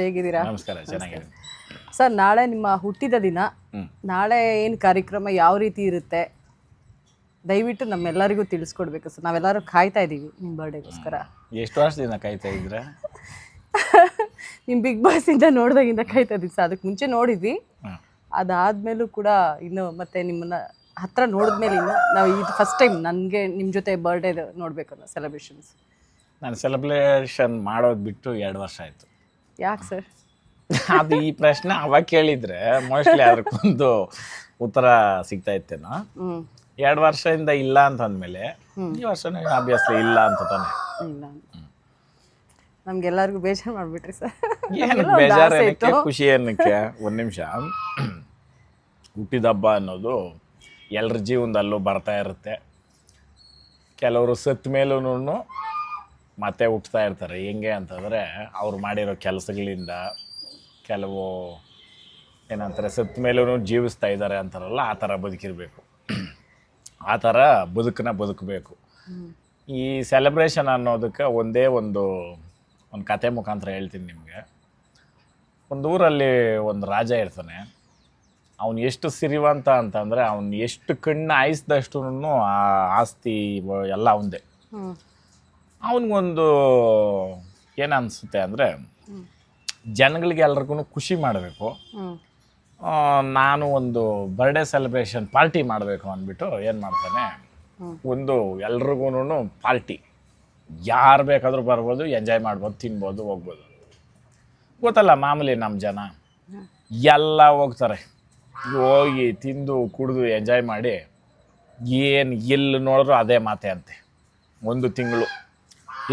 ಹೇಗಿದ್ದೀರಾ? ನಮಸ್ಕಾರ, ಚೆನ್ನಾಗಿದ್ದೀನಿ ಸರ್. ನಾಳೆ ನಿಮ್ಮ ಹುಟ್ಟಿದ ದಿನ. ನಾಳೆ ಏನು ಕಾರ್ಯಕ್ರಮ, ಯಾವ ರೀತಿ ಇರುತ್ತೆ, ದಯವಿಟ್ಟು ನಮ್ಮೆಲ್ಲರಿಗೂ ತಿಳಿಸ್ಕೊಡ್ಬೇಕು ಸರ್. ನಾವೆಲ್ಲರೂ ಕಾಯ್ತಾ ಇದ್ದೀವಿ ನಿಮ್ಮ ಬರ್ಡೇಗೋಸ್ಕರ. ಎಷ್ಟು ವರ್ಷದಿಂದ ಕಾಯ್ತಾ ಇದ್ರೆ? ನಿಮ್ಮ ಬಿಗ್ ಬಾಸಿಂದ ನೋಡಿದಾಗಿಂದ ಕಾಯ್ತಾ ಇದ್ದೀವಿ ಸರ್. ಅದಕ್ಕೆ ಮುಂಚೆ ನೋಡಿದ್ವಿ, ಅದಾದಮೇಲೂ ಕೂಡ ಇನ್ನು ಮತ್ತೆ ನಿಮ್ಮನ್ನ ಹತ್ರ ನೋಡಿದ್ಮೇಲೆ ಇನ್ನು ನಾವು ಇದು ಫಸ್ಟ್ ಟೈಮ್ ನನಗೆ ನಿಮ್ಮ ಜೊತೆ ಬರ್ಡೇ ನೋಡಬೇಕು ಅನ್ನೋ ಸೆಲೆಬ್ರೇಷನ್ಸ್. ನಾನು ಸೆಲೆಬ್ರೇಷನ್ ಮಾಡೋದು ಬಿಟ್ಟು 2 ವರ್ಷ ಆಯಿತು. ಯಾಕೆ ಸರ್? ಅದು ಈ ಪ್ರಶ್ನೆ ಅವಾಗ ಕೇಳಿದರೆ ಮೋಸ್ಟ್ಲಿ ಅದಕ್ಕೊಂದು ಉತ್ತರ ಸಿಗ್ತಾ ಇತ್ತೇನೋ. 2 ವರ್ಷದಿಂದ ಇಲ್ಲ ಅಂತಂದಮೇಲೆ ಈ ವರ್ಷನೂ ಆಬ್ವಿಯಸ್ಲಿ ಇಲ್ಲ ಅಂತ ತಾನೆ. ಇಲ್ಲ, ನಮಗೆಲ್ಲರಿಗೂ ಬೇಜಾರು ಮಾಡಿಬಿಟ್ರಿ ಸರ್. ಏನು ಬೇಜಾರು ಏನಕ್ಕೆ, ಖುಷಿ ಏನಕ್ಕೆ? ಒಂದು ನಿಮಿಷ. ಹುಟ್ಟಿದ ಹಬ್ಬ ಅನ್ನೋದು ಎಲ್ಲರ ಜೀವನದಲ್ಲೂ ಬರ್ತಾ ಇರುತ್ತೆ. ಕೆಲವರು ಸತ್ತ ಮೇಲೂ ಮತ್ತೆ ಹುಟ್ತಾ ಇರ್ತಾರೆ. ಹೆಂಗೆ ಅಂತಂದರೆ ಅವ್ರು ಮಾಡಿರೋ ಕೆಲಸಗಳಿಂದ, ಕೆಲವು ಏನಂತಾರೆ ಸತ್ತ ಮೇಲೂ ಜೀವಿಸ್ತಾ ಇದ್ದಾರೆ ಅಂತಾರಲ್ಲ, ಆ ಥರ ಬದುಕಿರಬೇಕು. ಆ ಥರ ಬದುಕನ್ನ ಬದುಕಬೇಕು. ಈ ಸೆಲೆಬ್ರೇಷನ್ ಅನ್ನೋದಕ್ಕೆ ಒಂದೇ ಒಂದು ಕತೆ ಮುಖಾಂತರ ಹೇಳ್ತೀನಿ ನಿಮಗೆ. ಒಂದು ಊರಲ್ಲಿ ಒಂದು ರಾಜ ಇರ್ತಾನೆ. ಅವನು ಎಷ್ಟು ಸಿರಿವಂತ ಅಂತಂದರೆ ಅವನು ಎಷ್ಟು ಕಣ್ಣು ಆಯಿಸಿದಷ್ಟು ಆ ಆಸ್ತಿ ಎಲ್ಲ ಅವಂದೇ. ಅವನಿಗೊಂದು ಏನನ್ಸುತ್ತೆ ಅಂದರೆ ಜನಗಳಿಗೆ ಎಲ್ರಿಗೂ ಖುಷಿ ಮಾಡಬೇಕು, ನಾನು ಒಂದು ಬರ್ಡೇ ಸೆಲೆಬ್ರೇಷನ್ ಪಾರ್ಟಿ ಮಾಡಬೇಕು ಅಂದ್ಬಿಟ್ಟು ಏನು ಮಾಡ್ತಾನೆ, ಒಂದು ಎಲ್ರಿಗೂ ಪಾರ್ಟಿ, ಯಾರು ಬೇಕಾದರೂ ಬರ್ಬೋದು, ಎಂಜಾಯ್ ಮಾಡ್ಬೋದು, ತಿನ್ಬೋದು, ಹೋಗ್ಬೋದು. ಗೊತ್ತಲ್ಲ ಮಾಮೂಲಿ ನಮ್ಮ ಜನ ಎಲ್ಲ ಹೋಗ್ತಾರೆ. ಹೋಗಿ ತಿಂದು ಕುಡಿದು ಎಂಜಾಯ್ ಮಾಡಿ ಏನು ಎಲ್ಲಿ ನೋಡಿದ್ರು ಅದೇ ಮಾತೆ ಅಂತೆ. 1 ತಿಂಗಳು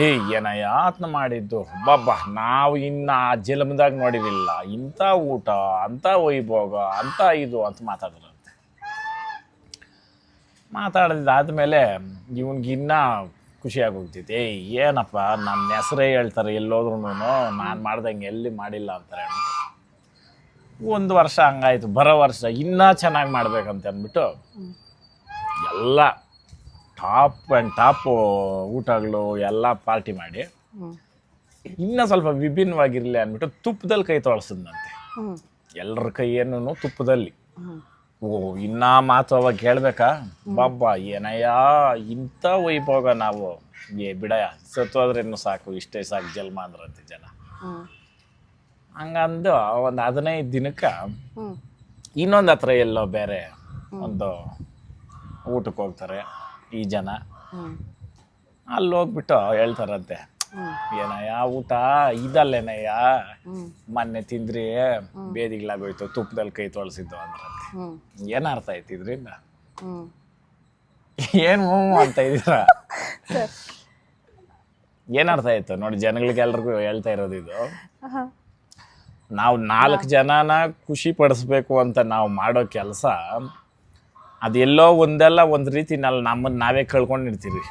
ಏನಯ್ಯ ಆತ್ನ ಮಾಡಿದ್ದು, ಬಾಬಾ ನಾವು ಇನ್ನು ಆ ಜನ್ಮದಾಗ ನೋಡಿರಲಿಲ್ಲ, ಇಂಥ ಊಟ, ಅಂಥ ವೈಭೋಗ, ಅಂಥ ಇದು ಅಂತ ಮಾತಾಡಿದ್ರಂತೆ. ಮಾತಾಡಿದಾದ್ಮೇಲೆ ಇವನಿಗಿನ್ನ ಖುಷಿಯಾಗಿ ಹೋಗ್ತೈತೆ. ಏನಪ್ಪ ನನ್ನ ಹೆಸರೇ ಹೇಳ್ತಾರೆ ಎಲ್ಲೋದ್ರೂ, ನಾನು ಮಾಡ್ದಂಗೆ ಎಲ್ಲಿ ಮಾಡಿಲ್ಲ ಅಂತಾರೆ. 1 ವರ್ಷ ಹಂಗಾಯ್ತು. ಬರೋ ವರ್ಷ ಇನ್ನೂ ಚೆನ್ನಾಗಿ ಮಾಡ್ಬೇಕಂತ ಅಂದ್ಬಿಟ್ಟು ಎಲ್ಲ ಟಾಪ್ ಆ್ಯಂಡ್ ಟಾಪು ಊಟಗಳು ಎಲ್ಲ ಪಾರ್ಟಿ ಮಾಡಿ ಇನ್ನೂ ಸ್ವಲ್ಪ ವಿಭಿನ್ನವಾಗಿರಲಿ ಅಂದ್ಬಿಟ್ಟು ತುಪ್ಪದಲ್ಲಿ ಕೈ ತೊಳಸಿದ್ನಂತೆ. ಎಲ್ಲರ ಕೈಯೇನು ತುಪ್ಪದಲ್ಲಿ. ಇನ್ನೂ ಮಾತು ಅವಾಗ ಕೇಳಬೇಕಾ, ಬಾಬಾ ಏನಯ್ಯ ಇಂಥ ವೈಭೋಗ, ನಾವು ಬಿಡಯ್ಯ ಸತ್ತೋದ್ರೇನು ಸಾಕು, ಇಷ್ಟೇ ಸಾಕು ಜನ್ಮ ಅಂದ್ರಂತೆ ಜನ. ಹಂಗಂದು ಒಂದು 15 ದಿನಕ್ಕೆ ಇನ್ನೊಂದು ಹತ್ರ ಎಲ್ಲೋ ಬೇರೆ ಒಂದು ಊಟಕ್ಕೆ ಹೋಗ್ತಾರೆ ಈ ಜನ. ಅಲ್ಲಿ ಹೋಗ್ಬಿಟ್ಟು ಹೇಳ್ತಾರಂತೆ, ಏನಯ್ಯ ಊಟ ಇದಲ್ಲೇನಯ್ಯ, ಮೊನ್ನೆ ತಿಂದ್ರಿ ಬೇದಿಗಳಾಗೋಯ್ತು, ತುಪ್ಪದಲ್ಲಿ ಕೈ ತೊಳಸಿದ್ದು ಅಂದ್ರಂತೆ. ಏನು ಅರ್ಥ ಆಯ್ತು ಇದರಿಂದ? ಏನು ಅಂತ ಇದ್ದೀರಾ? ಏನು ಅರ್ಥ ಆಯ್ತು ನೋಡಿ, ಜನಗಳಿಗೆ ಎಲ್ರಿಗೂ ಹೇಳ್ತಾ ಇರೋದು ಇದು. ನಾವು 4 ಜನನ ಖುಷಿ ಪಡಿಸ್ಬೇಕು ಅಂತ ನಾವು ಮಾಡೋ ಕೆಲಸ ಅದೆಲ್ಲೋ ಒಂದಲ್ಲ ಒಂದು ರೀತಿ ನಮ್ಮನ್ನು ನಾವೇ ಕಳ್ಕೊಂಡಿರ್ತೀವಿ.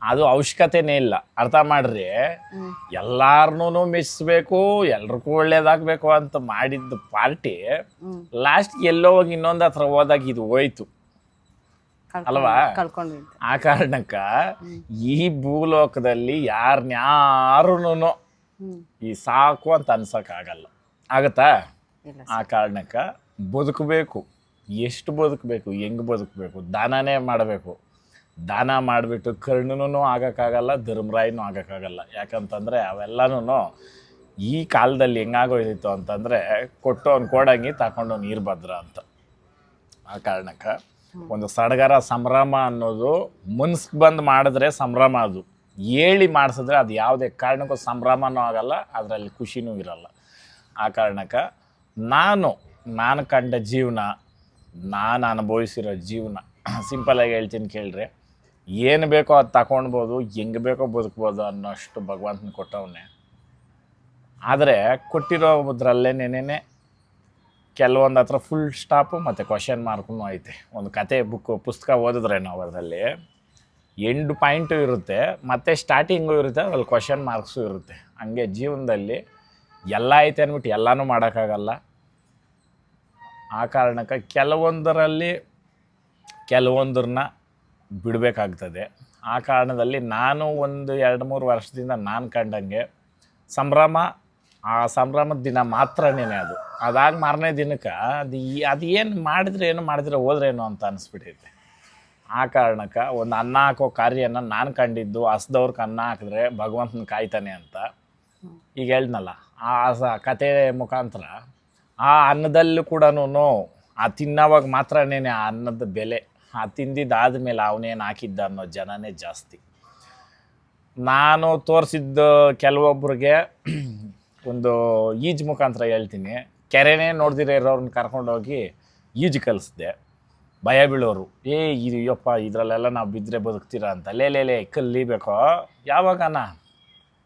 ಅದು ಅವಶ್ಯಕತೆನೇ ಇಲ್ಲ. ಅರ್ಥ ಮಾಡ್ರಿ, ಎಲ್ಲಾರನ್ನೂ ಮೆಚ್ಚಿಸ್ಬೇಕು, ಎಲ್ರಿಗೂ ಒಳ್ಳೇದಾಗಬೇಕು ಅಂತ ಮಾಡಿದ್ದು ಪಾರ್ಟಿ ಲಾಸ್ಟ್ ಎಲ್ಲೋ ಹೋಗಿ ಇನ್ನೊಂದು ಹತ್ರ ಹೋದಾಗ ಇದು ಹೋಯ್ತು ಅಲ್ವಾ? ಆ ಕಾರಣಕ್ಕೆ ಈ ಭೂಲೋಕದಲ್ಲಿ ಯಾರನ್ಯಾರೂ ಈ ಸಾಕು ಅಂತ ಅನ್ಸೋಕ್ಕಾಗಲ್ಲ. ಆಗತ್ತಾ? ಆ ಕಾರಣಕ್ಕೆ ಬದುಕಬೇಕು. ಎಷ್ಟು ಬದುಕಬೇಕು, ಹೆಂಗೆ ಬದುಕಬೇಕು, ದಾನನೇ ಮಾಡಬೇಕು. ದಾನ ಮಾಡಿಬಿಟ್ಟು ಕರ್ಣನೂ ಆಗೋಕ್ಕಾಗಲ್ಲ, ಧರ್ಮರಾಯನೂ ಆಗೋಕ್ಕಾಗಲ್ಲ. ಯಾಕಂತಂದರೆ ಅವೆಲ್ಲನೂ ಈ ಕಾಲದಲ್ಲಿ ಹೆಂಗಾಗೋಯ್ತಿತ್ತು ಅಂತಂದರೆ, ಕೊಟ್ಟವನು ಕೋಡಂಗಿ ತಗೊಂಡವನು ನೀರ್ಭದ್ರ ಅಂತ. ಆ ಕಾರಣಕ್ಕೆ ಒಂದು ಸಡಗರ ಸಂಭ್ರಮ ಅನ್ನೋದು ಮನ್ಸಿಗೆ ಬಂದು ಮಾಡಿದ್ರೆ ಸಂಭ್ರಮ. ಅದು ಹೇಳಿ ಮಾಡಿಸಿದ್ರೆ ಅದು ಯಾವುದೇ ಕಾರಣಕ್ಕೂ ಸಂಭ್ರಮನೂ ಆಗಲ್ಲ, ಅದರಲ್ಲಿ ಖುಷಿನೂ ಇರಲ್ಲ. ಆ ಕಾರಣಕ್ಕೆ ನಾನು ಕಂಡ ಜೀವನ, ನಾನು ಅನುಭವಿಸಿರೋ ಜೀವನ ಸಿಂಪಲಾಗಿ ಹೇಳ್ತೀನಿ ಕೇಳ್ರಿ. ಏನು ಬೇಕೋ ಅದು ತಗೊಳ್ಬೋದು, ಹೆಂಗೆ ಬೇಕೋ ಬದುಕ್ಬೋದು ಅನ್ನೋಷ್ಟು ಭಗವಂತನ ಕೊಟ್ಟವನ್ನೇ. ಆದರೆ ಕೊಟ್ಟಿರೋದ್ರಲ್ಲೇನೇನೇ ಕೆಲವೊಂದು ಹತ್ರ ಫುಲ್ ಸ್ಟಾಪು ಮತ್ತು ಕ್ವಶನ್ ಮಾರ್ಕೂ ಐತೆ. ಒಂದು ಕತೆ ಪುಸ್ತಕ ಓದಿದ್ರೆ ನಾವು ಅದರಲ್ಲಿ ಎಂಡ್ ಪಾಯಿಂಟು ಇರುತ್ತೆ, ಮತ್ತು ಸ್ಟಾರ್ಟಿಂಗು ಇರುತ್ತೆ, ಅದ್ರಲ್ಲಿ ಕ್ವಶನ್ ಮಾರ್ಕ್ಸು ಇರುತ್ತೆ. ಹಂಗೆ ಜೀವನದಲ್ಲಿ ಎಲ್ಲ ಐತೆ ಅಂದ್ಬಿಟ್ಟು ಎಲ್ಲನೂ ಮಾಡೋಕ್ಕಾಗಲ್ಲ. ಆ ಕಾರಣಕ್ಕೆ ಕೆಲವೊಂದರನ್ನ ಬಿಡಬೇಕಾಗ್ತದೆ. ಆ ಕಾರಣದಲ್ಲಿ ನಾನು ಒಂದು 2-3 ವರ್ಷದಿಂದ ನಾನು ಕಂಡಂಗೆ ಸಂಭ್ರಮ ಆ ಸಂಭ್ರಮದ ದಿನ ಮಾತ್ರನೇ ಅದು. ಅದಾಗಿ ಮಾರನೇ ದಿನಕ್ಕೆ ಅದು ಏನು ಮಾಡಿದ್ರೆ ಏನು ಮಾಡಿದ್ರೆ ಹೋದ್ರೇನು ಅಂತ ಅನಿಸ್ಬಿಟ್ಟೈತೆ. ಆ ಕಾರಣಕ್ಕೆ ಒಂದು ಅನ್ನ ಹಾಕೋ ಕಾರ್ಯನ ನಾನು ಕಂಡಿದ್ದು, ಹಸ್ದವ್ರಿಗೆ ಅನ್ನ ಹಾಕಿದ್ರೆ ಭಗವಂತನ ಕಾಯ್ತಾನೆ ಅಂತ. ಈಗ ಹೇಳ್ದನಲ್ಲ, ಆ ಕತೆ ಮುಖಾಂತರ ಆ ಅನ್ನದಲ್ಲೂ ಕೂಡ ಆ ತಿನ್ನೋವಾಗ ಮಾತ್ರನೇ ಆ ಅನ್ನದ ಬೆಲೆ, ಆ ತಿಂದಿದ್ದಾದ್ಮೇಲೆ ಅವನೇನು ಹಾಕಿದ್ದ ಅನ್ನೋ ಜನನೇ ಜಾಸ್ತಿ. ನಾನು ತೋರಿಸಿದ್ದು ಕೆಲವೊಬ್ರಿಗೆ ಒಂದು ಈಜು ಮುಖಾಂತರ ಹೇಳ್ತೀನಿ. ಕೆರೆನೇ ನೋಡ್ದಿರ ಇರೋರನ್ನ ಕರ್ಕೊಂಡೋಗಿ ಈಜು ಕಲಿಸ್ದೆ. ಭಯ ಬೀಳೋರು, ಇದು ಯಪ್ಪ ಇದರಲ್ಲೆಲ್ಲ ನಾವು ಬಿದ್ದರೆ ಬದುಕ್ತೀರಾ ಅಂತ. ಲೇ ಕಲಿಬೇಕೋ ಯಾವಾಗನ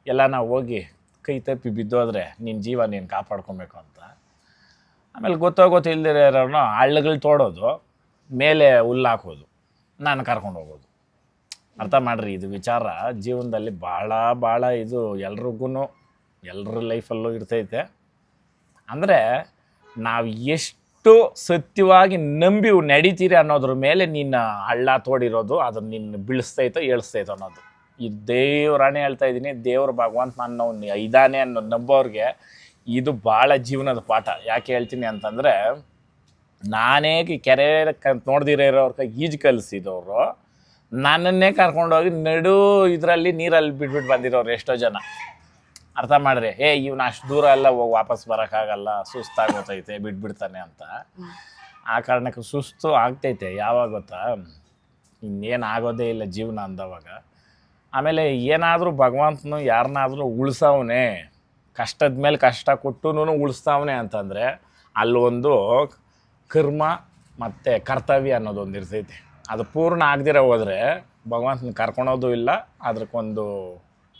ಎಲ್ಲ ನಾವು ಹೋಗಿ ಕೈ ತಪ್ಪಿ ಬಿದ್ದೋದ್ರೆ ನಿನ್ನ ಜೀವ ನೀನು ಕಾಪಾಡ್ಕೊಬೇಕು ಅಂತ. ಆಮೇಲೆ ಗೊತ್ತಿಲ್ಲದಿರೋ ಇರೋರನ್ನ ಹಳ್ಳಗಳು ತೋಡೋದು, ಮೇಲೆ ಹುಲ್ಲು ಹಾಕೋದು, ನಾನು ಕರ್ಕೊಂಡು ಹೋಗೋದು. ಅರ್ಥ ಮಾಡಿರಿ, ಇದು ವಿಚಾರ ಜೀವನದಲ್ಲಿ ಭಾಳ ಇದು ಎಲ್ರಿಗೂ ಎಲ್ಲರ ಲೈಫಲ್ಲೂ ಇರ್ತೈತೆ. ಅಂದರೆ ನಾವು ಎಷ್ಟು ಸತ್ಯವಾಗಿ ನಂಬಿ ನಡೀತೀರಿ ಅನ್ನೋದ್ರ ಮೇಲೆ ನಿನ್ನ ಹಳ್ಳ ತೋಡಿರೋದು ಅದನ್ನು ನಿನ್ನ ಬೀಳಿಸ್ತೈತೋ ಏಳಿಸ್ತೈತೋ ಅನ್ನೋದು. ಈ ದೇವ್ರಾಣೆ ಹೇಳ್ತಾ ಇದ್ದೀನಿ, ದೇವ್ರ ಭಗವಂತ ನಾನು ಇದ್ದಾನೆ ಅನ್ನೋ ನಂಬೋರಿಗೆ ಇದು ಭಾಳ ಜೀವನದ ಪಾಠ. ಯಾಕೆ ಹೇಳ್ತೀನಿ ಅಂತಂದರೆ, ನಾನೇ ಕೆರೆ ನೋಡ್ದಿರೋ ಇರೋರ್ಗೆ ಈಜು ಕಲಿಸಿದವರು ನನ್ನನ್ನೇ ಕರ್ಕೊಂಡೋಗಿ ಇದರಲ್ಲಿ ನೀರಲ್ಲಿ ಬಿಟ್ಬಿಟ್ಟು ಬಂದಿರೋರು ಎಷ್ಟೋ ಜನ. ಅರ್ಥ ಮಾಡ್ರಿ, ಇವ್ನು ಅಷ್ಟು ದೂರ ಎಲ್ಲ ಹೋಗಿ ವಾಪಸ್ ಬರೋಕ್ಕಾಗಲ್ಲ, ಸುಸ್ತಾಗೋತೈತೆ, ಬಿಟ್ಬಿಡ್ತಾನೆ ಅಂತ. ಆ ಕಾರಣಕ್ಕೆ ಸುಸ್ತು ಆಗ್ತೈತೆ ಯಾವಾಗ ಗೊತ್ತಾ, ಇನ್ನೇನು ಆಗೋದೇ ಇಲ್ಲ ಜೀವನ ಅಂದವಾಗ. ಆಮೇಲೆ ಏನಾದರೂ ಭಗವಂತನು ಯಾರನ್ನಾದರೂ ಉಳಿಸವನೇ, ಕಷ್ಟದ ಮೇಲೆ ಕಷ್ಟ ಕೊಟ್ಟು ಉಳಿಸ್ತಾವನೆ ಅಂತಂದರೆ ಅಲ್ಲೊಂದು ಕರ್ಮ ಮತ್ತು ಕರ್ತವ್ಯ ಅನ್ನೋದೊಂದು ಇರ್ತೈತಿ. ಅದು ಪೂರ್ಣ ಆಗದಿರ ಹೋದರೆ ಭಗವಂತನ ಕರ್ಕೊಳೋದು ಇಲ್ಲ, ಅದಕ್ಕೊಂದು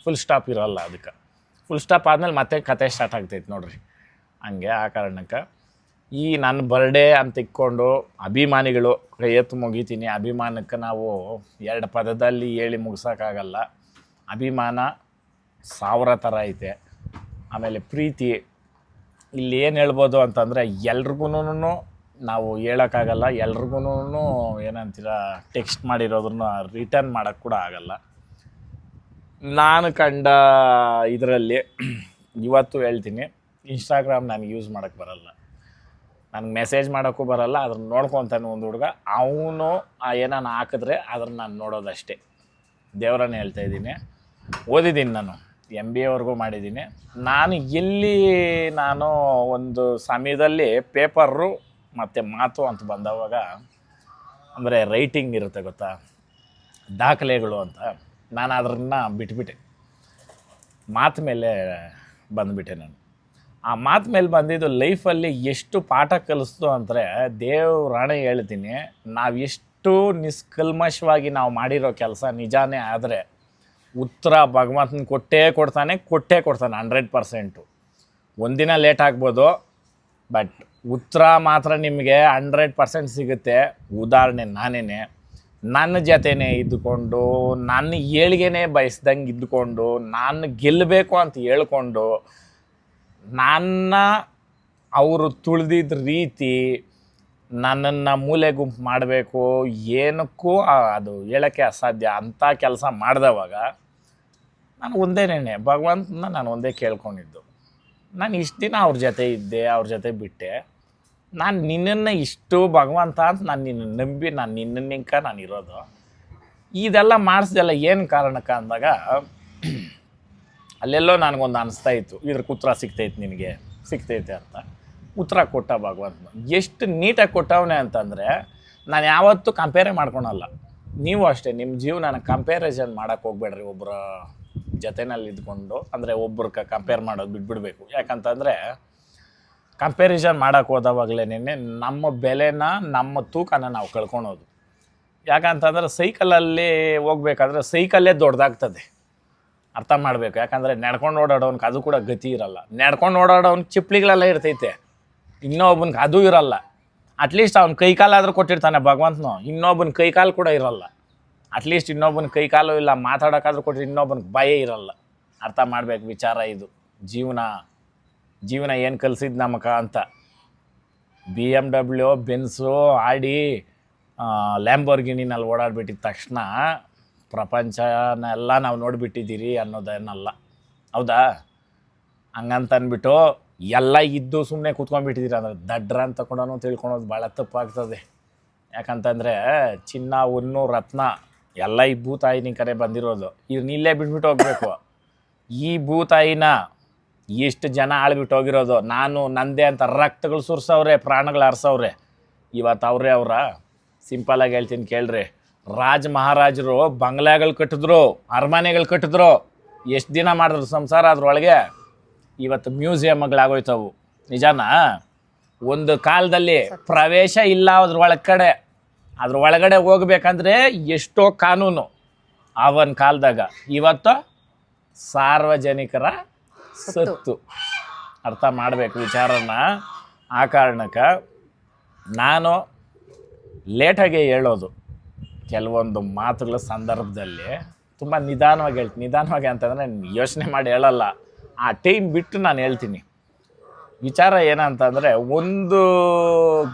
ಫುಲ್ ಸ್ಟಾಪ್ ಇರೋಲ್ಲ. ಅದಕ್ಕೆ ಫುಲ್ ಸ್ಟಾಪ್ ಆದಮೇಲೆ ಮತ್ತೆ ಕತೆ ಸ್ಟಾರ್ಟ್ ಆಗ್ತೈತೆ ನೋಡ್ರಿ. ಹಂಗೆ ಆ ಕಾರಣಕ್ಕೆ ಈ ನನ್ನ ಬರ್ಡೇ ಅಂತ ಇಕ್ಕೊಂಡು ಅಭಿಮಾನಿಗಳು ಕೈ ಎತ್ತು ಮುಗಿತೀನಿ. ಅಭಿಮಾನಕ್ಕೆ ನಾವು 2 ಪದದಲ್ಲಿ ಹೇಳಿ ಮುಗಿಸೋಕ್ಕಾಗಲ್ಲ. ಅಭಿಮಾನ 1000 ಥರ ಐತೆ. ಆಮೇಲೆ ಪ್ರೀತಿ ಇಲ್ಲಿ ಏನು ಹೇಳ್ಬೋದು ಅಂತಂದರೆ, ಎಲ್ರಿಗೂ ನಾವು ಹೇಳೋಕ್ಕಾಗಲ್ಲ, ಎಲ್ರಿಗೂ ಏನಂತೀರ ಟೆಕ್ಸ್ಟ್ ಮಾಡಿರೋದನ್ನ ರಿಟರ್ನ್ ಮಾಡೋಕ್ಕೆ ಕೂಡ ಆಗಲ್ಲ. ನಾನು ಕಂಡ ಇದರಲ್ಲಿ ಇವತ್ತು ಹೇಳ್ತೀನಿ, ಇನ್ಸ್ಟಾಗ್ರಾಮ್ ನನಗೆ ಯೂಸ್ ಮಾಡೋಕ್ಕೆ ಬರಲ್ಲ, ನನಗೆ ಮೆಸೇಜ್ ಮಾಡೋಕ್ಕೂ ಬರಲ್ಲ. ಅದನ್ನು ನೋಡ್ಕೊತಾನೆ ಒಂದು ಹುಡುಗ, ಅವನು ಏನಾನ ಹಾಕಿದ್ರೆ ಅದನ್ನು ನಾನು ನೋಡೋದಷ್ಟೇ. ದೇವರನ್ನೇ ಹೇಳ್ತಾಯಿದ್ದೀನಿ. ಓದಿದ್ದೀನಿ, ನಾನು MBA ವರೆಗೂ ಮಾಡಿದ್ದೀನಿ. ನಾನು ಒಂದು ಸಮಯದಲ್ಲಿ ಪೇಪರು ಮತ್ತು ಮಾತು ಅಂತ ಬಂದವಾಗ, ಅಂದರೆ ರೈಟಿಂಗ್ ಇರುತ್ತೆ ಗೊತ್ತಾ, ದಾಖಲೆಗಳು ಅಂತ, ನಾನು ಅದನ್ನು ಬಿಟ್ಬಿಟ್ಟೆ. ಮಾತು ಮೇಲೆ ಬಂದುಬಿಟ್ಟೆ ನಾನು. ಆ ಮಾತು ಮೇಲೆ ಬಂದಿದ್ದು ಲೈಫಲ್ಲಿ ಎಷ್ಟು ಪಾಠ ಕಲಿಸ್ತು ಅಂದರೆ, ದೇವ್ರಾಣೆ ಹೇಳ್ತೀನಿ, ನಾವು ಎಷ್ಟು ನಿಷ್ಕಲ್ಮಶವಾಗಿ ನಾವು ಮಾಡಿರೋ ಕೆಲಸ ನಿಜಾನೇ ಆದರೆ ಉತ್ತರ ಭಗವಂತನ ಕೊಟ್ಟೇ ಕೊಡ್ತಾನೆ 100%. ಒಂದಿನ ಲೇಟ್ ಆಗ್ಬೋದು, ಬಟ್ ಉತ್ತರ ಮಾತ್ರ ನಿಮಗೆ 100% ಸಿಗುತ್ತೆ. ಉದಾಹರಣೆ ನಾನೇ, ನನ್ನ ಜೊತೆನೇ ಇದ್ದುಕೊಂಡು, ನನ್ನ ಏಳಿಗೆನೇ ಬಯಸ್ದಂಗೆ ಇದ್ದುಕೊಂಡು, ನಾನು ಗೆಲ್ಲಬೇಕು ಅಂತ ಹೇಳ್ಕೊಂಡು, ನನ್ನ ಅವರು ತುಳಿದಿದ್ದ ರೀತಿ, ನನ್ನನ್ನು ಮೂಲೆ ಗುಂಪು ಮಾಡಬೇಕು, ಏನಕ್ಕೂ ಅದು ಹೇಳೋಕ್ಕೆ ಅಸಾಧ್ಯ ಅಂಥ ಕೆಲಸ ಮಾಡಿದವಾಗ ನಾನು ಒಂದೇನೇ ಭಗವಂತನ ನಾನು ಒಂದೇ ಕೇಳ್ಕೊಂಡಿದ್ದು, ನಾನು ಇಷ್ಟು ದಿನ ಅವ್ರ ಜೊತೆ ಇದ್ದೆ, ಅವ್ರ ಜೊತೆ ಬಿಟ್ಟೆ, ನಾನು ನಿನ್ನನ್ನು ಇಷ್ಟು ಭಗವಂತ ಅಂತ ನಾನು ನಿನ್ನ ನಂಬಿ ನಾನು ನಿನ್ನನ್ನಿಂಕ ನಾನು ಇರೋದು. ಇದೆಲ್ಲ ಮಾಡಿಸ್ದೆಲ್ಲ ಏನು ಕಾರಣಕ್ಕೆ ಅಂದಾಗ ಅಲ್ಲೆಲ್ಲೋ ನನಗೊಂದು ಅನಿಸ್ತಾ ಇತ್ತು, ಇದ್ರಕ್ಕೆ ಉತ್ತರ ಸಿಗ್ತೈತೆ ಅಂತ. ಉತ್ತರ ಕೊಟ್ಟ ಭಗವಂತನ. ಎಷ್ಟು ನೀಟಾಗಿ ಕೊಟ್ಟವನೇ ಅಂತಂದರೆ, ನಾನು ಯಾವತ್ತೂ ಕಂಪೇರೇ ಮಾಡ್ಕೊಳಲ್ಲ. ನೀವು ಅಷ್ಟೇ, ನಿಮ್ಮ ಜೀವನ ಕಂಪೇರಿಸನ್ ಮಾಡೋಕ್ಕೆ ಹೋಗ್ಬೇಡ್ರಿ ಒಬ್ಬರ ಜೊತೆನಲ್ಲಿ ಇದ್ಕೊಂಡು. ಅಂದರೆ ಒಬ್ರಿಗೆ ಕಂಪೇರ್ ಮಾಡೋದು ಬಿಟ್ಬಿಡ್ಬೇಕು. ಯಾಕಂತಂದರೆ ಕಂಪ್ಯಾರಿಸನ್ ಮಾಡೋಕ್ಕೆ ಹೋದವಾಗಲೇ ನಮ್ಮ ಬೆಲೆನ, ನಮ್ಮ ತೂಕನ ನಾವು ಕಳ್ಕೊಳೋದು. ಯಾಕಂತಂದರೆ ಸೈಕಲಲ್ಲಿ ಹೋಗ್ಬೇಕಾದ್ರೆ ಸೈಕಲ್ಲೇ ದೊಡ್ಡದಾಗ್ತದೆ, ಅರ್ಥ ಮಾಡಬೇಕು. ಯಾಕಂದರೆ ನಡ್ಕೊಂಡು ಓಡಾಡೋನ್ಗೆ ಅದು ಕೂಡ ಗತಿ ಇರಲ್ಲ. ನಡ್ಕೊಂಡು ಓಡಾಡೋನ್ಗೆ ಚಿಪ್ಲಿಗಳೆಲ್ಲ ಇರ್ತೈತೆ, ಇನ್ನೊಬ್ಬನಿಗೆ ಅದು ಇರಲ್ಲ. ಅಟ್ಲೀಸ್ಟ್ ಅವ್ನ ಕೈಕಾಲಾದರೂ ಕೊಟ್ಟಿರ್ತಾನೆ ಭಗವಂತನು, ಇನ್ನೊಬ್ಬನ ಕೈಕಾಲು ಕೂಡ ಇರಲ್ಲ. ಅಟ್ಲೀಸ್ಟ್ ಇನ್ನೊಬ್ಬನ ಕೈಕಾಲು ಇಲ್ಲ, ಮಾತಾಡೋಕ್ಕಾದ್ರೂ ಕೊಟ್ಟರೆ ಇನ್ನೊಬ್ಬನಿಗೆ ಭಯ ಇರಲ್ಲ. ಅರ್ಥ ಮಾಡಬೇಕು ವಿಚಾರ ಇದು. ಜೀವನ ಏನು ಕಲಿಸಿದ್ದು ನಮಕ ಅಂತ. BMW, ಬೆನ್ಸು, ಆಡಿ, ಲ್ಯಾಂಬೋರ್ಗಿನಿನಲ್ಲಿ ಓಡಾಡ್ಬಿಟ್ಟಿದ ತಕ್ಷಣ ಪ್ರಪಂಚನೆಲ್ಲ ನಾವು ನೋಡಿಬಿಟ್ಟಿದ್ದೀರಿ ಅನ್ನೋದೇನಲ್ಲ, ಹೌದಾ? ಹಂಗಂತ ಅಂದ್ಬಿಟ್ಟು ಎಲ್ಲ ಇದ್ದು ಸುಮ್ಮನೆ ಕೂತ್ಕೊಂಡ್ಬಿಟ್ಟಿದ್ದೀರ ಅಂದ್ರೆ ದಡ್ರ ಅಂತ ಕೂಡ ತಿಳ್ಕೊಳೋದು ಭಾಳ ತಪ್ಪಾಗ್ತದೆ. ಯಾಕಂತಂದರೆ ಚಿನ್ನ ಹೊನ್ನು ರತ್ನ ಎಲ್ಲ ಈ ಭೂತಾಯಿನಿ ಕಡೆ ಬಂದಿರೋದು. ಇದನ್ನ ಇಲ್ಲೇ ಬಿಟ್ಬಿಟ್ಟು ಹೋಗ್ಬೇಕು. ಈ ಭೂತಾಯಿನ ಎಷ್ಟು ಜನ ಆಳ್ಬಿಟ್ಟು ಹೋಗಿರೋದು. ನಾನು ನಂದೇ ಅಂತ ರಕ್ತಗಳು ಸುರಿಸವ್ರೆ, ಪ್ರಾಣಗಳು ಹರಿಸವ್ರೆ. ಇವತ್ತು ಅವರ ಸಿಂಪಲಾಗಿ ಹೇಳ್ತೀನಿ ಕೇಳ್ರಿ. ರಾಜ ಮಹಾರಾಜರು ಬಂಗ್ಲಾಗಳು ಕಟ್ಟಿದ್ರು, ಅರಮನೆಗಳು ಕಟ್ಟಿದ್ರು, ಎಷ್ಟು ದಿನ ಮಾಡಿದ್ರು ಸಂಸಾರ ಅದ್ರೊಳಗೆ. ಇವತ್ತು ಮ್ಯೂಸಿಯಮ್ಗಳಾಗೋಯ್ತವು. ನಿಜಾನಾ? ಒಂದು ಕಾಲದಲ್ಲಿ ಪ್ರವೇಶ ಇಲ್ಲ ಅದ್ರ ಒಳಗಡೆ ಹೋಗ್ಬೇಕಂದ್ರೆ ಎಷ್ಟೋ ಕಾನೂನು ಅವನ ಕಾಲದಾಗ. ಇವತ್ತು ಸಾರ್ವಜನಿಕರ ಸತ್ತು. ಅರ್ಥ ಮಾಡಬೇಕು ವಿಚಾರನ. ಆ ಕಾರಣಕ್ಕೆ ನಾನು ಲೇಟಾಗೆ ಹೇಳೋದು ಕೆಲವೊಂದು ಮಾತುಗಳ ಸಂದರ್ಭದಲ್ಲಿ ತುಂಬ ನಿಧಾನವಾಗಿ ಹೇಳ್ತೀನಿ. ನಿಧಾನವಾಗಿ ಅಂತಂದರೆ ಯೋಚನೆ ಮಾಡಿ ಹೇಳಲ್ಲ, ಆ ಟೈಮ್ ಬಿಟ್ಟು ನಾನು ಹೇಳ್ತೀನಿ. ವಿಚಾರ ಏನಂತಂದರೆ 1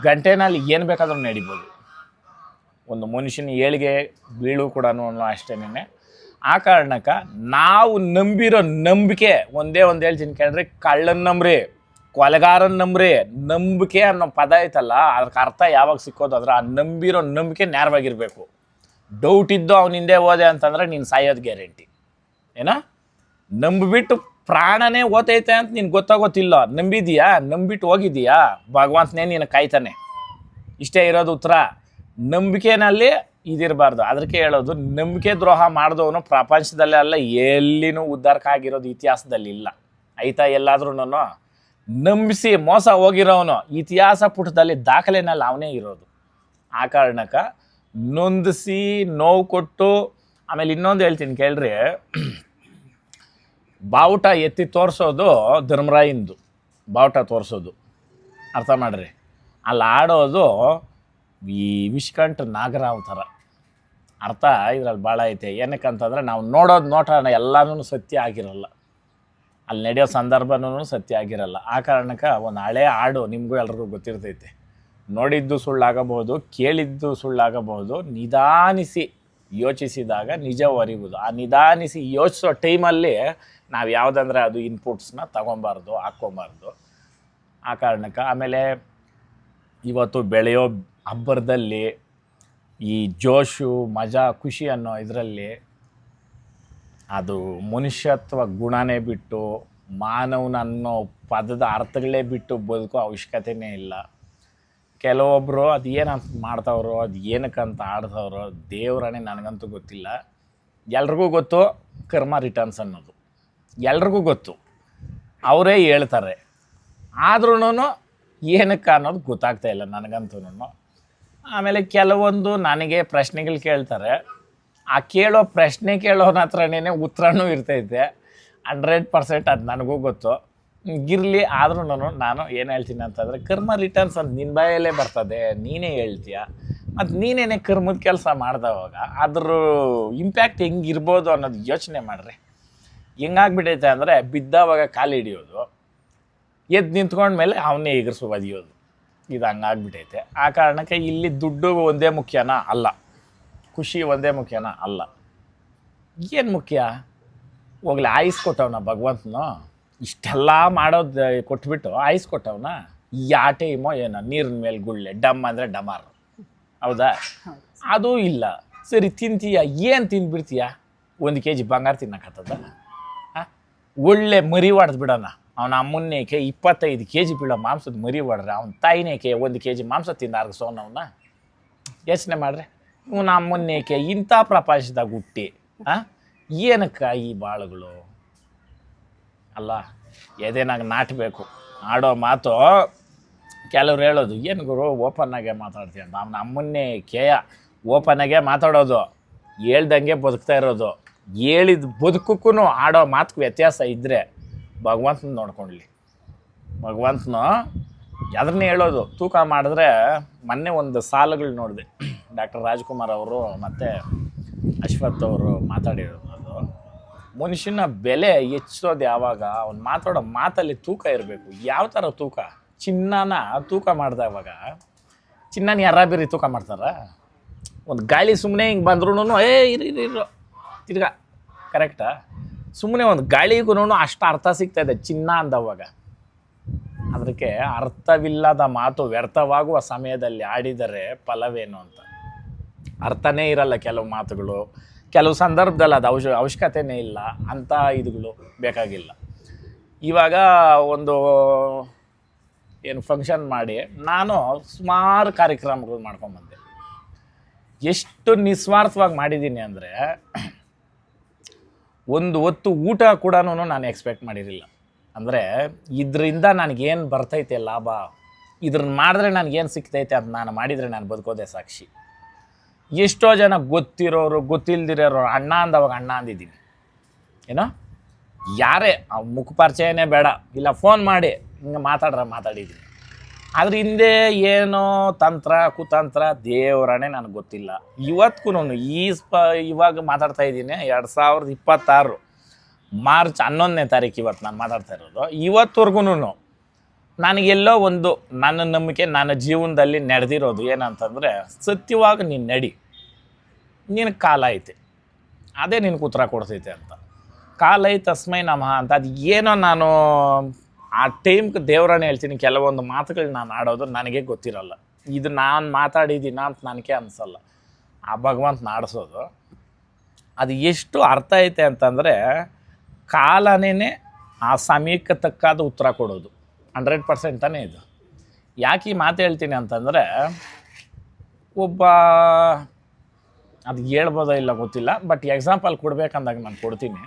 ಗಂಟೆನಲ್ಲಿ ಏನು ಬೇಕಾದ್ರೂ ನಡಿಬೋದು. ಒಂದು ಮನುಷ್ಯನ ಏಳಿಗೆ ಬೀಳು ಕೂಡ ಅಷ್ಟೇನೆ. ಆ ಕಾರಣಕ್ಕೆ ನಾವು ನಂಬಿರೋ ನಂಬಿಕೆ ಒಂದೇ ಒಂದು ಹೇಳ್ತೀನಿ ಕೇಳ್ರಿ. ಕಳ್ಳನ ನಂಬ್ರಿ, ಕೊಲೆಗಾರನ ನಂಬ್ರಿ. ನಂಬಿಕೆ ಅನ್ನೋ ಪದ ಐತಲ್ಲ, ಅದಕ್ಕೆ ಅರ್ಥ ಯಾವಾಗ ಸಿಕ್ಕೋದು ಅಂದ್ರೆ ಆ ನಂಬಿರೋ ನಂಬಿಕೆ ನೇರವಾಗಿರಬೇಕು. ಡೌಟ್ ಇದ್ದು ಅವ್ನ ಹಿಂದೆ ಹೋದೆ ಅಂತಂದ್ರೆ ನೀನು ಸಾಯೋದು ಗ್ಯಾರಂಟಿ. ಏನೋ ನಂಬಿಬಿಟ್ಟು ಪ್ರಾಣನೇ ಓತೈತೆ ಅಂತ ನೀನು ಗೊತ್ತಾಗೋತಿಲ್ಲ. ನಂಬಿದೀಯಾ, ನಂಬಿಟ್ಟು ಹೋಗಿದ್ದೀಯಾ, ಭಗವಂತನೇ ನೀನು ಕಾಯ್ತಾನೆ. ಇಷ್ಟೇ ಇರೋದು ಉತ್ತರ. ನಂಬಿಕೆನಲ್ಲಿ ಇದಿರಬಾರ್ದು. ಅದಕ್ಕೆ ಹೇಳೋದು, ನಂಬಿಕೆ ದ್ರೋಹ ಮಾಡಿದವನು ಪ್ರಪಂಚದಲ್ಲೇ ಅಲ್ಲ ಎಲ್ಲಿನೂ ಉದ್ಧಾರಕ್ಕಾಗಿರೋದು ಇತಿಹಾಸದಲ್ಲಿ ಇಲ್ಲ. ಆಯ್ತಾ? ಎಲ್ಲಾದ್ರೂ ನಂಬಿಸಿ ಮೋಸ ಹೋಗಿರೋನು ಇತಿಹಾಸ ಪುಟದಲ್ಲಿ ದಾಖಲೆನಲ್ಲಿ ಅವನೇ ಇರೋದು. ಆ ಕಾರಣಕ್ಕೆ ನೊಂದಿಸಿ ನೋವು ಕೊಟ್ಟು, ಆಮೇಲೆ ಇನ್ನೊಂದು ಹೇಳ್ತೀನಿ ಕೇಳ್ರಿ. ಬಾವುಟ ಎತ್ತಿ ತೋರಿಸೋದು ಧರ್ಮರಾಯಿಂದು, ಬಾವುಟ ತೋರಿಸೋದು. ಅರ್ಥ ಮಾಡ್ರಿ. ಅಲ್ಲಿ ಆಡೋದು ಈ ವಿಷ್ಕಂಠ ನಾಗರಾವ್ ಥರ. ಅರ್ಥ ಇದ್ರಲ್ಲಿ ಭಾಳ ಐತೆ. ಏನಕ್ಕಂತಂದರೆ ನಾವು ನೋಡೋದು ನೋಟ ಎಲ್ಲನೂ ಸತ್ಯ ಆಗಿರಲ್ಲ, ಅಲ್ಲಿ ನಡೆಯೋ ಸಂದರ್ಭನೂ ಸತ್ಯ ಆಗಿರಲ್ಲ. ಆ ಕಾರಣಕ್ಕೆ ಒಂದು ಹಳೆ ಹಾಡು ನಿಮಗೂ ಎಲ್ರಿಗೂ ಗೊತ್ತಿರ್ತೈತೆ. ನೋಡಿದ್ದು ಸುಳ್ಳಾಗಬಹುದು, ಕೇಳಿದ್ದು ಸುಳ್ಳಾಗಬಹುದು, ನಿಧಾನಿಸಿ ಯೋಚಿಸಿದಾಗ ನಿಜ ಅರಿವುದು. ಆ ನಿಧಾನಿಸಿ ಯೋಚಿಸೋ ಟೈಮಲ್ಲಿ ನಾವು ಯಾವುದಂದ್ರೆ ಅದು ಇನ್ಪುಟ್ಸ್ನ ತಗೊಬಾರ್ದು, ಹಾಕ್ಕೊಬಾರ್ದು. ಆ ಕಾರಣಕ್ಕೆ ಆಮೇಲೆ ಇವತ್ತು ಬೆಳೆಯೋ ಹಬ್ಬರದಲ್ಲಿ ಈ ಜೋಶು ಮಜಾ ಖುಷಿ ಅನ್ನೋ ಇದರಲ್ಲಿ ಅದು ಮನುಷ್ಯತ್ವ ಗುಣನೇ ಬಿಟ್ಟು, ಮಾನವನ ಅನ್ನೋ ಪದದ ಅರ್ಥಗಳೇ ಬಿಟ್ಟು ಬದುಕೋ ಅವಶ್ಯಕತೆಯೇ ಇಲ್ಲ. ಕೆಲವೊಬ್ಬರು ಅದು ಏನಂತ ಮಾಡ್ತಾವ್ರೋ, ಅದು ಏನಕ್ಕಂತ ಆಡ್ತಾವ್ರೋ ದೇವರನೇ ನನಗಂತೂ ಗೊತ್ತಿಲ್ಲ. ಎಲ್ರಿಗೂ ಗೊತ್ತು ಕರ್ಮ ರಿಟರ್ನ್ಸ್ ಅನ್ನೋದು, ಎಲ್ರಿಗೂ ಗೊತ್ತು, ಅವರೇ ಹೇಳ್ತಾರೆ. ಆದ್ರೂ ಏನಕ್ಕೆ ಅನ್ನೋದು ಗೊತ್ತಾಗ್ತಾಯಿಲ್ಲ ನನಗಂತೂ. ಆಮೇಲೆ ಕೆಲವೊಂದು ನನಗೆ ಪ್ರಶ್ನೆಗಳು ಕೇಳ್ತಾರೆ. ಆ ಕೇಳೋ ಪ್ರಶ್ನೆ ಕೇಳೋನ ಹತ್ರನೇ ಉತ್ತರನೂ ಇರ್ತೈತೆ. 100% ಅದು ನನಗೂ ಗೊತ್ತು. ಇರಲಿ. ಆದ್ರೂ ನಾನು ಏನು ಹೇಳ್ತೀನಿ ಅಂತಂದರೆ, ಕರ್ಮ ರಿಟರ್ನ್ಸ್ ಅಂತ ನಿನ್ನ ಬಾಯಲ್ಲೇ ಬರ್ತದೆ, ನೀನೇ ಹೇಳ್ತೀಯ. ಮತ್ತು ನೀನೇನೇ ಕರ್ಮದ ಕೆಲಸ ಮಾಡ್ದವಾಗ ಅದ್ರ ಇಂಪ್ಯಾಕ್ಟ್ ಹೆಂಗಿರ್ಬೋದು ಅನ್ನೋದು ಯೋಚನೆ ಮಾಡಿರಿ. ಹೆಂಗಾಗ್ಬಿಟ್ಟೈತೆ ಅಂದರೆ, ಬಿದ್ದವಾಗ ಕಾಲು ಹಿಡಿಯೋದು, ಎದ್ದು ನಿಂತ್ಕೊಂಡ್ಮೇಲೆ ಅವನ್ನೇ ಎಗರಿಸು ಒದಿಯೋದು. ಇದು ಹಂಗಾಗ್ಬಿಟ್ಟೈತೆ. ಆ ಕಾರಣಕ್ಕೆ ಇಲ್ಲಿ ದುಡ್ಡು ಒಂದೇ ಮುಖ್ಯನಾ? ಅಲ್ಲ. ಖುಷಿ ಒಂದೇ ಮುಖ್ಯನಾ? ಅಲ್ಲ. ಏನು ಮುಖ್ಯ? ಹೋಗ್ಲಿ, ಆಯುಸ್ ಕೊಟ್ಟವನ ಭಗವಂತನು. ಇಷ್ಟೆಲ್ಲ ಮಾಡೋದು ಕೊಟ್ಬಿಟ್ಟು ಆಯುಸ್ ಕೊಟ್ಟವನ. ಯಾ ಟೈಮೋ ಏನೋ ನೀರಿನ ಮೇಲೆ ಗುಳ್ಳೆ, ಡಮ್ ಅಂದರೆ ಡಮಾರ್. ಹೌದಾ? ಅದೂ ಇಲ್ಲ. ಸರಿ, ತಿಂತೀಯ, ಏನು ತಿಂದ್ಬಿಡ್ತೀಯ? 1 kg ಬಂಗಾರ ತಿನ್ನಕತ್ತದ? ಒಳ್ಳೆ ಮರಿ ಹೊಡೆದು ಬಿಡೋಣ. ಅವನ ಅಮ್ಮನ್ನೇಕೆ 25 kg ಬೀಳೋ ಮಾಂಸದ ಮರಿ ಹೊಡ್ರೆ, ಅವನ ತಾಯಿನೇಕೆ 1 kg ಮಾಂಸ ತಿಂದು ಅರ್ಗಿಸೋನವನ್ನ. ಯೋಚನೆ ಮಾಡ್ರಿ. ಇವನ ಅಮ್ಮನ್ನೇಕೆ ಇಂಥ ಪ್ರಪಂಚದಾಗ ಹುಟ್ಟಿ ಏನಕ್ಕ ಈ ಬಾಳುಗಳು? ಅಲ್ಲ, ಎದೆನಾಗ ನಾಟಬೇಕು. ಆಡೋ ಮಾತು ಕೆಲವ್ರು ಹೇಳೋದು, ಏನು ಗುರು ಓಪನ್ನಾಗೆ ಮಾತಾಡ್ತೀಯ ಅಂತ. ಅವನ ಅಮ್ಮನ್ನೇ ಕೇಯ ಓಪನ್ನಾಗೆ ಮಾತಾಡೋದು, ಹೇಳ್ದಂಗೆ ಬದುಕ್ತಾ ಇರೋದು. ಹೇಳಿದ ಬದುಕಕ್ಕೂ ಆಡೋ ಮಾತಕ್ಕೂ ವ್ಯತ್ಯಾಸ ಇದ್ದರೆ ಭಗವಂತನ ನೋಡ್ಕೊಳ್ಳಿ. ಭಗವಂತನು ಅದನ್ನೇ ಹೇಳೋದು. ತೂಕ ಮಾಡಿದ್ರೆ, ಮೊನ್ನೆ ಒಂದು ಸಾಲುಗಳು ನೋಡಿದೆ, ಡಾಕ್ಟರ್ ರಾಜ್ಕುಮಾರ್ ಅವರು ಮತ್ತು ಅಶ್ವಥ್ ಅವರು ಮಾತಾಡಿರೋದು. ಅದು ಮನುಷ್ಯನ ಬೆಲೆ ಹೆಚ್ಚೋದು ಯಾವಾಗ? ಅವ್ನು ಮಾತಾಡೋ ಮಾತಲ್ಲಿ ತೂಕ ಇರಬೇಕು. ಯಾವ ಥರ ತೂಕ? ಚಿನ್ನನ ತೂಕ ಮಾಡಿದವಾಗ, ಚಿನ್ನನ ಯಾರಾಬಿರಿ ತೂಕ ಮಾಡ್ತಾರ? ಒಂದು ಗಾಳಿ ಸುಮ್ಮನೆ ಹಿಂಗೆ ಬಂದ್ರೂ ಇರು ತಿರ್ಗಾ ಕರೆಕ್ಟಾ? ಸುಮ್ಮನೆ ಒಂದು ಗಾಳಿಗೂ ಅಷ್ಟು ಅರ್ಥ ಸಿಗ್ತಾ ಇದೆ ಚಿನ್ನ ಅಂದವಾಗ. ಅದಕ್ಕೆ ಅರ್ಥವಿಲ್ಲದ ಮಾತು ವ್ಯರ್ಥವಾಗುವ ಸಮಯದಲ್ಲಿ ಆಡಿದರೆ ಫಲವೇನು ಅಂತ. ಅರ್ಥನೇ ಇರಲ್ಲ ಕೆಲವು ಮಾತುಗಳು, ಕೆಲವು ಸಂದರ್ಭದಲ್ಲಿ ಅದು ಅವಶ್ಯಕತೆನೇ ಇಲ್ಲ ಅಂಥ ಇದುಗಳು ಬೇಕಾಗಿಲ್ಲ. ಇವಾಗ ಒಂದು ಏನು ಫಂಕ್ಷನ್ ಮಾಡಿ ನಾನು ಸುಮಾರು ಕಾರ್ಯಕ್ರಮಗಳು ಮಾಡ್ಕೊಂಬಂದೆ. ಎಷ್ಟು ನಿಸ್ವಾರ್ಥವಾಗಿ ಮಾಡಿದ್ದೀನಿ ಅಂದರೆ ಒಂದು ಹೊತ್ತು ಊಟ ಕೂಡ ನಾನು ಎಕ್ಸ್ಪೆಕ್ಟ್ ಮಾಡಿರಲಿಲ್ಲ. ಅಂದರೆ ಇದರಿಂದ ನನಗೇನು ಬರ್ತೈತೆ ಲಾಭ, ಇದ್ರನ್ನ ಮಾಡಿದ್ರೆ ನನಗೇನು ಸಿಗ್ತೈತೆ ಅದು ನಾನು ಮಾಡಿದರೆ ನಾನು ಬದುಕೋದೇ ಸಾಕ್ಷಿ. ಎಷ್ಟೋ ಜನ ಗೊತ್ತಿರೋರು ಗೊತ್ತಿಲ್ದಿರೋರು ಅಣ್ಣ ಅಂದವಾಗ ಅಣ್ಣ ಅಂದಿದ್ದೀನಿ. ಏನೋ ಯಾರೇ ಮುಖಪರಿಚಯನೇ ಬೇಡ, ಇಲ್ಲ ಫೋನ್ ಮಾಡಿ ಹಿಂಗೆ ಮಾತಾಡಿದ್ದೀನಿ. ಅದ್ರ ಹಿಂದೆ ಏನೋ ತಂತ್ರ ಕುತಂತ್ರ ದೇವರೇ ನನಗೆ ಗೊತ್ತಿಲ್ಲ. ಇವತ್ತಿಗೂ ಇವಾಗ ಮಾತಾಡ್ತಾ ಇದ್ದೀನಿ 2026 ಮಾರ್ಚ್ 11ನೇ ತಾರೀಕು ಇವತ್ತು ನಾನು ಮಾತಾಡ್ತಾ ಇರೋದು. ಇವತ್ತುವರೆಗೂ ನನಗೆಲ್ಲೋ ಒಂದು ನನ್ನ ನಂಬಿಕೆ ನನ್ನ ಜೀವನದಲ್ಲಿ ನಡೆದಿರೋದು ಏನಂತಂದರೆ, ಸತ್ಯವಾಗಿ ನೀನು ನಡಿ, ನಿನಗೆ ಕಾಲ ಐತೆ, ಅದೇ ನಿನಗೆ ಉತ್ತರ ಕೊಡ್ತೈತೆ ಅಂತ. ಕಾಲ ಐತೆ ತಸ್ಮೈ ನಮಃ ಅಂತ. ಅದು ಏನೋ ನಾನು ಆ ಟೈಮ್ಗೆ ದೇವರನ್ನೇ ಹೇಳ್ತೀನಿ, ಕೆಲವೊಂದು ಮಾತುಗಳು ನಾನು ಆಡೋದು ನನಗೆ ಗೊತ್ತಿರಲ್ಲ. ಇದು ನಾನು ಮಾತಾಡಿದ್ದೀನ ಅಂತ ನನಗೆ ಅನಿಸಲ್ಲ, ಆ ಭಗವಂತ ಆಡಿಸೋದು. ಅದು ಎಷ್ಟು ಅರ್ಥ ಐತೆ ಅಂತಂದರೆ, ಕಾಲನೇ ಆ ಸಮಯಕ್ಕೆ ತಕ್ಕಾದ ಉತ್ತರ ಕೊಡೋದು 100% ತಾನೇ ಇದು. ಯಾಕೆ ಈ ಮಾತು ಹೇಳ್ತೀನಿ ಅಂತಂದರೆ, ಒಬ್ಬ ಅದು ಹೇಳ್ಬೋದೋ ಇಲ್ಲ ಗೊತ್ತಿಲ್ಲ, ಬಟ್ ಎಕ್ಸಾಂಪಲ್ ಕೊಡ್ಬೇಕಂದಾಗ ನಾನು ಕೊಡ್ತೀನಿ.